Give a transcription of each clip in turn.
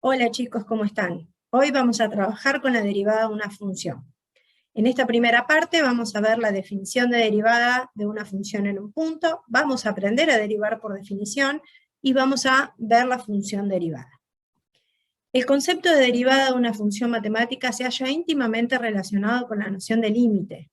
Hola chicos, ¿cómo están? Hoy vamos a trabajar con la derivada de una función. En esta primera parte vamos a ver la definición de derivada de una función en un punto, vamos a aprender a derivar por definición y vamos a ver la función derivada. El concepto de derivada de una función matemática se halla íntimamente relacionado con la noción de límite.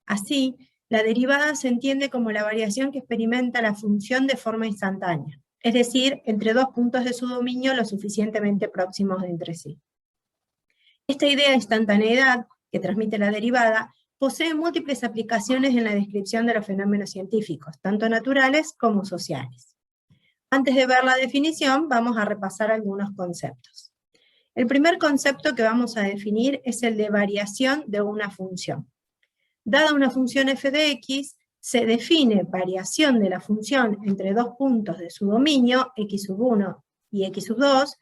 Así, la derivada se entiende como la variación que experimenta la función de forma instantánea, es decir, entre dos puntos de su dominio lo suficientemente próximos de entre sí. Esta idea de instantaneidad que transmite la derivada posee múltiples aplicaciones en la descripción de los fenómenos científicos, tanto naturales como sociales. Antes de ver la definición, vamos a repasar algunos conceptos. El primer concepto que vamos a definir es el de variación de una función. Dada una función f de x, se define variación de la función entre dos puntos de su dominio, x1 y x2,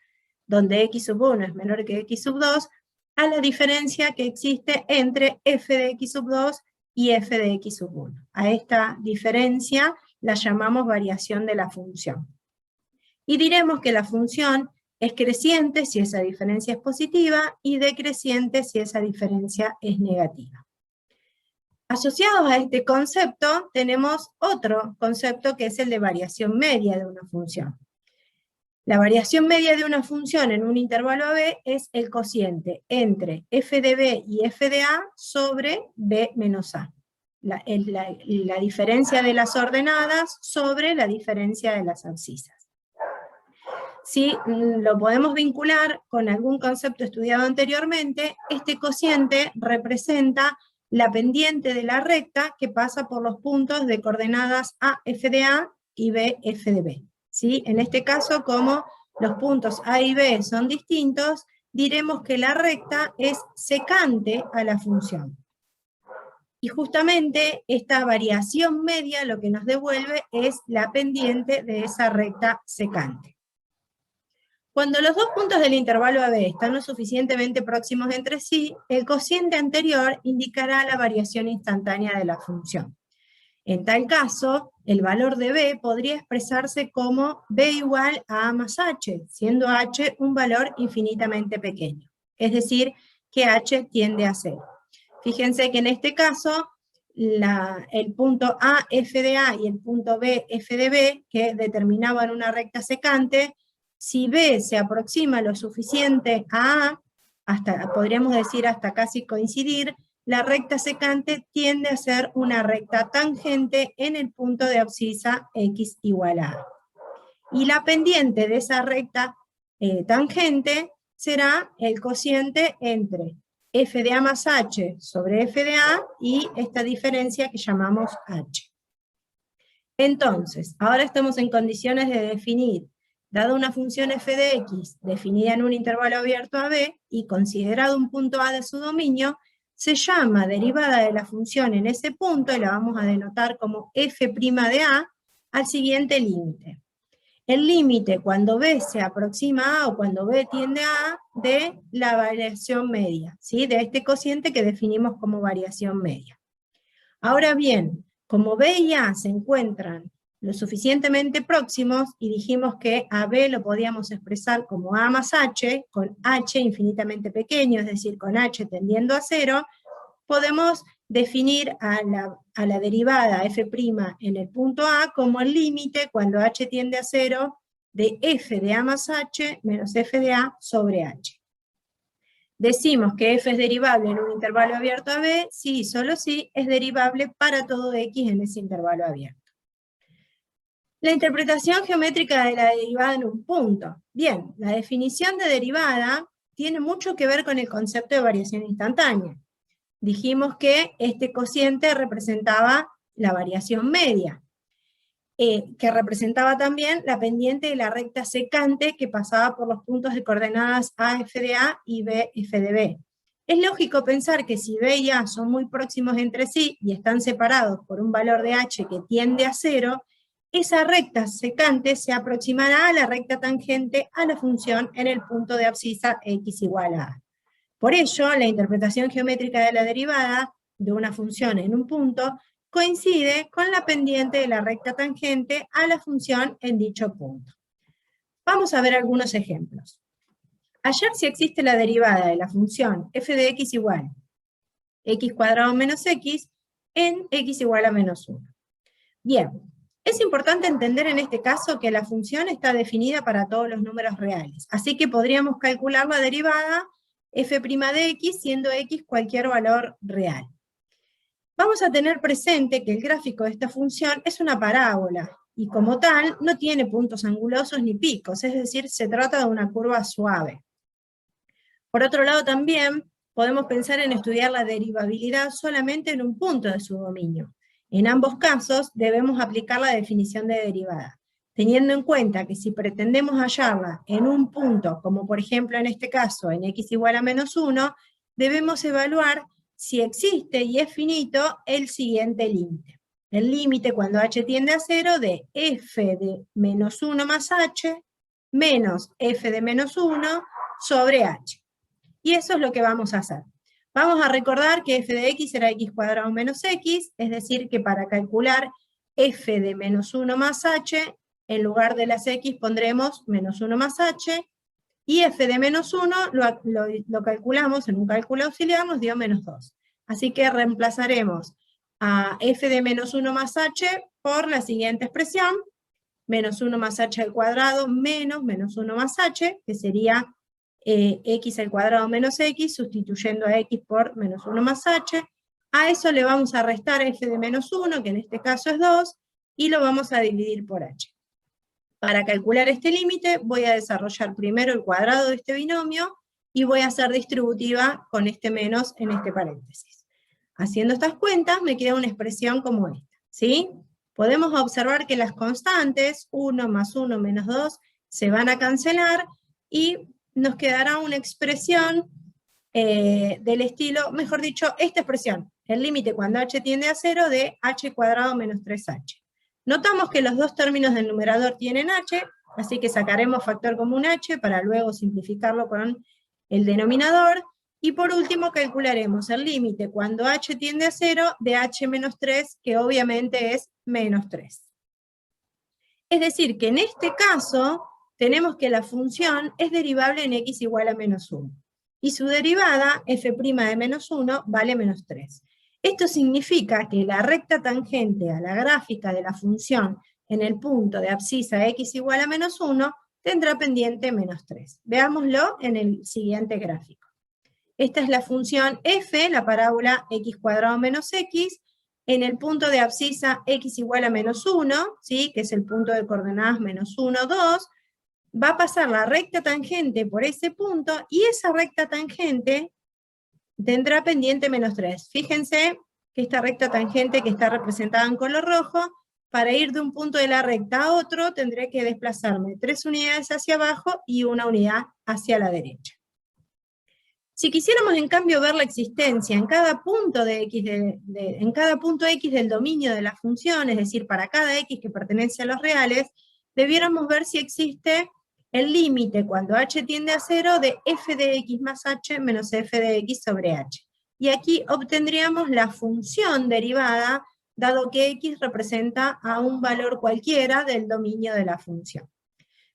donde x1 es menor que x2, a la diferencia que existe entre f de x2 y f de x1. A esta diferencia la llamamos variación de la función. Y diremos que la función es creciente si esa diferencia es positiva y decreciente si esa diferencia es negativa. Asociados a este concepto tenemos otro concepto que es el de variación media de una función. La variación media de una función en un intervalo AB es el cociente entre f de b y f de a sobre b menos a. La diferencia de las ordenadas sobre la diferencia de las abscisas. Si lo podemos vincular con algún concepto estudiado anteriormente, este cociente representa la pendiente de la recta que pasa por los puntos de coordenadas a f de a y b f de b. ¿Sí? En este caso, como los puntos a y b son distintos, diremos que la recta es secante a la función. Y justamente esta variación media lo que nos devuelve es la pendiente de esa recta secante. Cuando los dos puntos del intervalo AB están lo suficientemente próximos entre sí, el cociente anterior indicará la variación instantánea de la función. En tal caso, el valor de B podría expresarse como B igual a A más H, siendo H un valor infinitamente pequeño. Es decir, que H tiende a 0. Fíjense que en este caso, el punto A, F de A y el punto B, F de B, que determinaban una recta secante, si B se aproxima lo suficiente a A, podríamos decir hasta casi coincidir, la recta secante tiende a ser una recta tangente en el punto de abscisa x igual a A. Y la pendiente de esa recta tangente será el cociente entre f de a más h sobre f de a y esta diferencia que llamamos h. Entonces, ahora estamos en condiciones de definir, dada una función f de x definida en un intervalo abierto a b y considerado un punto a de su dominio, se llama derivada de la función en ese punto y la vamos a denotar como f' de a al siguiente límite. El límite cuando b se aproxima a A o cuando b tiende a A de la variación media, ¿sí? De este cociente que definimos como variación media. Ahora bien, como B y A se encuentran lo suficientemente próximos, y dijimos que a B lo podíamos expresar como A más H, con H infinitamente pequeño, es decir, con H tendiendo a 0, podemos definir a la derivada f' en el punto A como el límite cuando H tiende a 0 de f de A más H menos f de A sobre H. Decimos que f es derivable en un intervalo abierto a B, si y solo si es derivable para todo x en ese intervalo abierto. La interpretación geométrica de la derivada en un punto. Bien, la definición de derivada tiene mucho que ver con el concepto de variación instantánea. Dijimos que este cociente representaba la variación media, que representaba también la pendiente de la recta secante que pasaba por los puntos de coordenadas a f de a y b f de b. Es lógico pensar que si b y a son muy próximos entre sí y están separados por un valor de h que tiende a 0, esa recta secante se aproximará a la recta tangente a la función en el punto de abscisa x igual a a. Por ello, la interpretación geométrica de la derivada de una función en un punto coincide con la pendiente de la recta tangente a la función en dicho punto. Vamos a ver algunos ejemplos. hallar si existe la derivada de la función f de x igual x cuadrado menos x en x igual a menos 1. Bien, es importante entender en este caso que la función está definida para todos los números reales, así que podríamos calcular la derivada f' de x siendo x cualquier valor real. Vamos a tener presente que el gráfico de esta función es una parábola, y como tal no tiene puntos angulosos ni picos, es decir, se trata de una curva suave. Por otro lado también podemos pensar en estudiar la derivabilidad solamente en un punto de su dominio. En ambos casos debemos aplicar la definición de derivada, teniendo en cuenta que si pretendemos hallarla en un punto, como por ejemplo en este caso en x igual a menos 1, debemos evaluar si existe y es finito el siguiente límite. El límite cuando h tiende a 0 de f de menos 1 más h menos f de menos 1 sobre h. Y eso es lo que vamos a hacer. Vamos a recordar que f de x era x cuadrado menos x, es decir, que para calcular f de menos 1 más h, en lugar de las x pondremos menos 1 más h, y f de menos 1 lo calculamos en un cálculo auxiliar, nos dio menos 2. Así que reemplazaremos a f de menos 1 más h por la siguiente expresión, menos 1 más h al cuadrado menos menos 1 más h, que sería x al cuadrado menos x, sustituyendo a x por menos 1 más h. A eso le vamos a restar f de menos 1, que en este caso es 2, y lo vamos a dividir por h. Para calcular este límite voy a desarrollar primero el cuadrado de este binomio, y voy a hacer distributiva con este menos en este paréntesis. Haciendo estas cuentas me queda una expresión como esta, ¿sí? Podemos observar que las constantes, 1 más 1 menos 2, se van a cancelar, y nos quedará una expresión del estilo, mejor dicho, esta expresión, el límite cuando h tiende a 0 de h cuadrado menos 3h. Notamos que los dos términos del numerador tienen h, así que sacaremos factor común h para luego simplificarlo con el denominador, y por último calcularemos el límite cuando h tiende a 0 de h menos 3, que obviamente es menos 3. Es decir, que en este caso tenemos que la función es derivable en x igual a menos 1. Y su derivada, f' de menos 1, vale menos 3. Esto significa que la recta tangente a la gráfica de la función en el punto de abscisa x igual a menos 1 tendrá pendiente menos 3. Veámoslo en el siguiente gráfico. Esta es la función f, la parábola x cuadrado menos x, en el punto de abscisa x igual a menos 1, ¿sí? Que es el punto de coordenadas menos 1, 2, va a pasar la recta tangente por ese punto, y esa recta tangente tendrá pendiente menos 3. Fíjense que esta recta tangente que está representada en color rojo, para ir de un punto de la recta a otro, tendré que desplazarme 3 unidades hacia abajo y 1 unidad hacia la derecha. Si quisiéramos en cambio ver la existencia en cada punto de x en cada punto x del dominio de la función, es decir, para cada x que pertenece a los reales, debiéramos ver si existe el límite cuando h tiende a 0 de f de x más h menos f de x sobre h. Y aquí obtendríamos la función derivada, dado que x representa a un valor cualquiera del dominio de la función.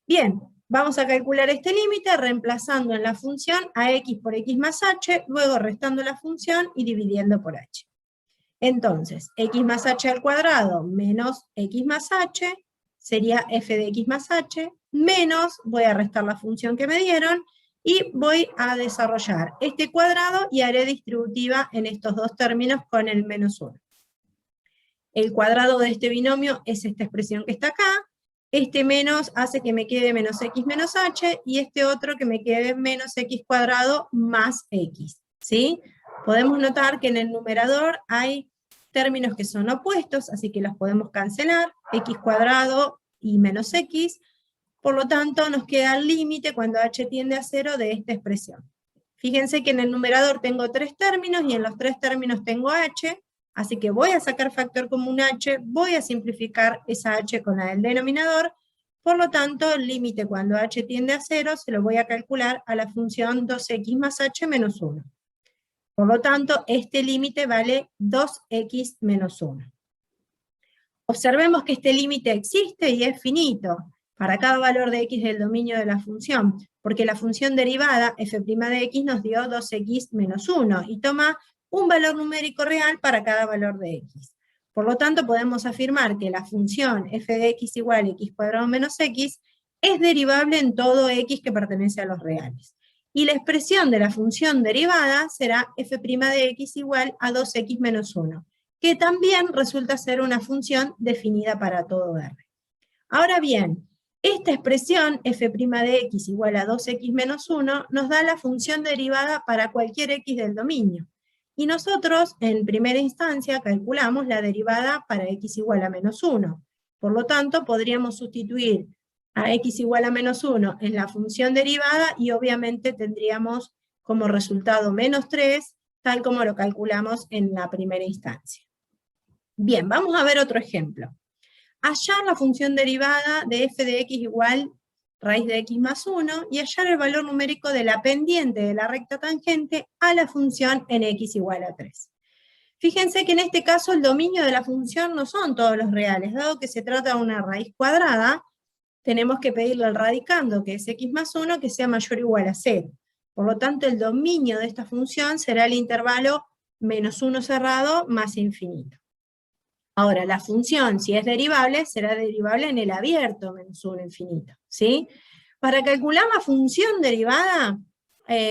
Bien, vamos a calcular este límite reemplazando en la función a x por x más h, luego restando la función y dividiendo por h. Entonces, x más h al cuadrado menos x más h sería f de x más h, menos, voy a restar la función que me dieron, y voy a desarrollar este cuadrado y haré distributiva en estos dos términos con el menos 1. El cuadrado de este binomio es esta expresión que está acá. Este menos hace que me quede menos x menos h, y este otro que me quede menos x cuadrado más x, ¿sí? Podemos notar que en el numerador hay términos que son opuestos, así que los podemos cancelar, x cuadrado y menos x, por lo tanto nos queda el límite cuando h tiende a 0 de esta expresión. Fíjense que en el numerador tengo 3 términos, y en los 3 términos tengo h, así que voy a sacar factor común h, voy a simplificar esa h con la del denominador, por lo tanto el límite cuando h tiende a 0 se lo voy a calcular a la función 2x más h menos 1. Por lo tanto, este límite vale 2x menos 1. Observemos que este límite existe y es finito. para cada valor de x del dominio de la función, porque la función derivada, f' de x, nos dio 2x menos 1, y toma un valor numérico real para cada valor de x. Por lo tanto, podemos afirmar que la función f de x igual a x cuadrado menos x es derivable en todo x que pertenece a los reales. Y la expresión de la función derivada será f' de x igual a 2x menos 1, que también resulta ser una función definida para todo R. Ahora bien, esta expresión f' de x igual a 2x menos 1 nos da la función derivada para cualquier x del dominio. Y nosotros, en primera instancia, calculamos la derivada para x igual a menos 1. Por lo tanto, podríamos sustituir a x igual a menos 1 en la función derivada y obviamente tendríamos como resultado menos 3, tal como lo calculamos en la primera instancia. Bien, vamos a ver otro ejemplo. Hallar la función derivada de f de x igual raíz de x más 1 y hallar el valor numérico de la pendiente de la recta tangente a la función en x igual a 3. Fíjense que en este caso el dominio de la función no son todos los reales, dado que se trata de una raíz cuadrada, tenemos que pedirle al radicando, que es x más 1, que sea mayor o igual a 0. Por lo tanto, el dominio de esta función será el intervalo menos 1 cerrado más infinito. Ahora, la función, si es derivable, será derivable en el abierto menos 1 infinito, ¿sí? Para calcular la función derivada,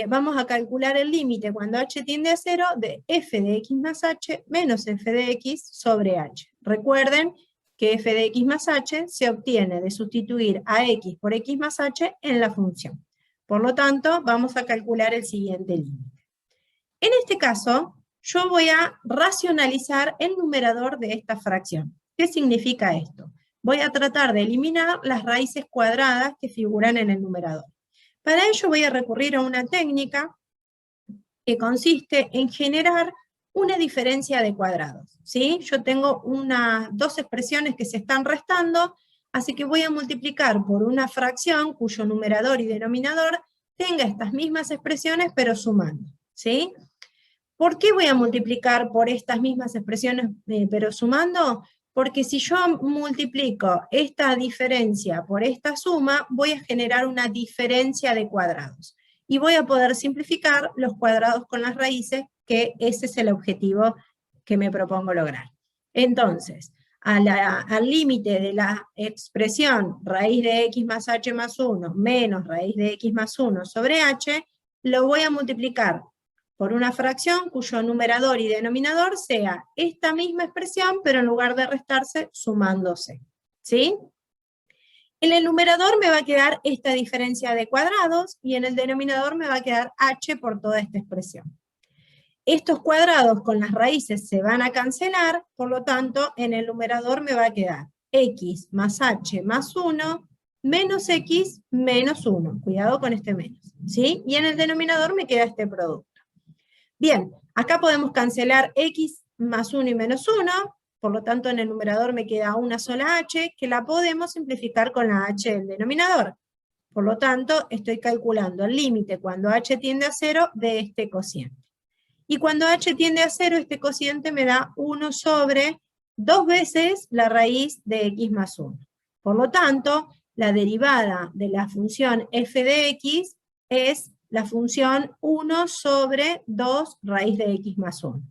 vamos a calcular el límite cuando h tiende a 0 de f de x más h menos f de x sobre h. Recuerden que f de x más h se obtiene de sustituir a x por x más h en la función. Por lo tanto, vamos a calcular el siguiente límite. En este caso, yo voy a racionalizar el numerador de esta fracción. ¿Qué significa esto? Voy a tratar de eliminar las raíces cuadradas que figuran en el numerador. Para ello voy a recurrir a una técnica que consiste en generar una diferencia de cuadrados, ¿sí? Yo tengo dos expresiones que se están restando, así que voy a multiplicar por una fracción cuyo numerador y denominador tenga estas mismas expresiones pero sumando, ¿sí? ¿Por qué voy a multiplicar por estas mismas expresiones pero sumando? Porque si yo multiplico esta diferencia por esta suma, voy a generar una diferencia de cuadrados. Y voy a poder simplificar los cuadrados con las raíces, que ese es el objetivo que me propongo lograr. Entonces, al límite de la expresión raíz de x más h más 1 menos raíz de x más 1 sobre h, lo voy a multiplicar por una fracción cuyo numerador y denominador sea esta misma expresión, pero en lugar de restarse, sumándose, ¿sí? En el numerador me va a quedar esta diferencia de cuadrados, y en el denominador me va a quedar h por toda esta expresión. Estos cuadrados con las raíces se van a cancelar, por lo tanto, en el numerador me va a quedar x más h más 1, menos x menos 1. Cuidado con este menos, ¿sí? Y en el denominador me queda este producto. Bien, acá podemos cancelar x más 1 y menos 1, por lo tanto en el numerador me queda una sola h, que la podemos simplificar con la h del denominador. Por lo tanto, estoy calculando el límite cuando h tiende a 0 de este cociente. Y cuando h tiende a 0, este cociente me da 1 sobre 2 veces la raíz de x más 1. Por lo tanto, la derivada de la función f de x es la función 1 sobre 2 raíz de x más 1.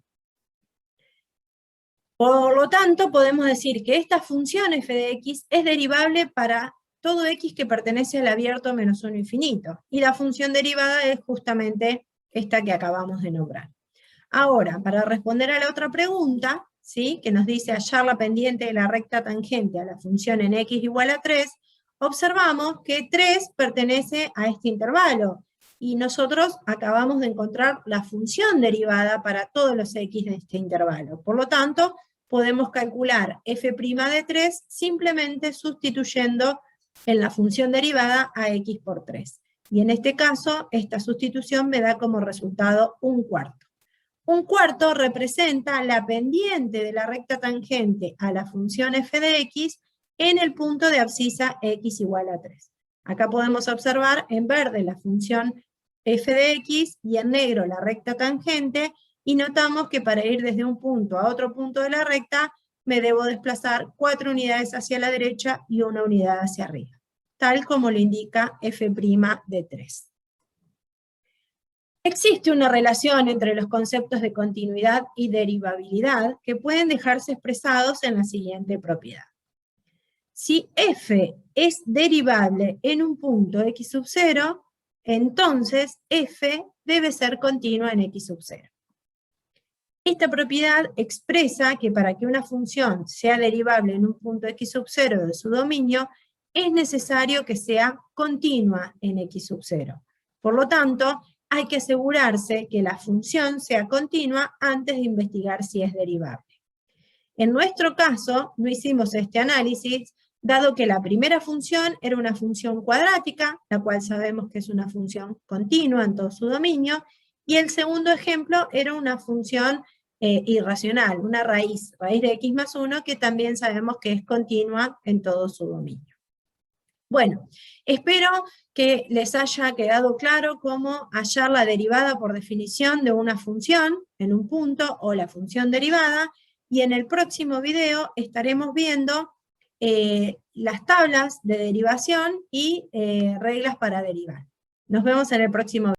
Por lo tanto, podemos decir que esta función f de x es derivable para todo x que pertenece al abierto menos 1 infinito. Y la función derivada es justamente esta que acabamos de nombrar. Ahora, para responder a la otra pregunta, ¿sí?, que nos dice hallar la pendiente de la recta tangente a la función en x igual a 3, observamos que 3 pertenece a este intervalo, y nosotros acabamos de encontrar la función derivada para todos los x de este intervalo. Por lo tanto, podemos calcular f' de 3 simplemente sustituyendo en la función derivada a x por 3. Y en este caso, esta sustitución me da como resultado un cuarto. Un cuarto representa la pendiente de la recta tangente a la función f de x en el punto de abscisa x igual a 3. Acá podemos observar en verde la función f de x y en negro la recta tangente, y notamos que para ir desde un punto a otro punto de la recta me debo desplazar 4 unidades hacia la derecha y 1 unidad hacia arriba. tal como lo indica f' de 3. Existe una relación entre los conceptos de continuidad y derivabilidad que pueden dejarse expresados en la siguiente propiedad. Si f es derivable en un punto x sub 0, entonces f debe ser continua en x sub 0. Esta propiedad expresa que para que una función sea derivable en un punto x sub 0 de su dominio, es necesario que sea continua en x sub 0. Por lo tanto, hay que asegurarse que la función sea continua antes de investigar si es derivable. En nuestro caso, no hicimos este análisis, dado que la primera función era una función cuadrática, la cual sabemos que es una función continua en todo su dominio, y el segundo ejemplo era una función irracional, una raíz de x más 1, que también sabemos que es continua en todo su dominio. Bueno, espero que les haya quedado claro cómo hallar la derivada por definición de una función en un punto o la función derivada, y en el próximo video estaremos viendo las tablas de derivación y reglas para derivar. Nos vemos en el próximo video.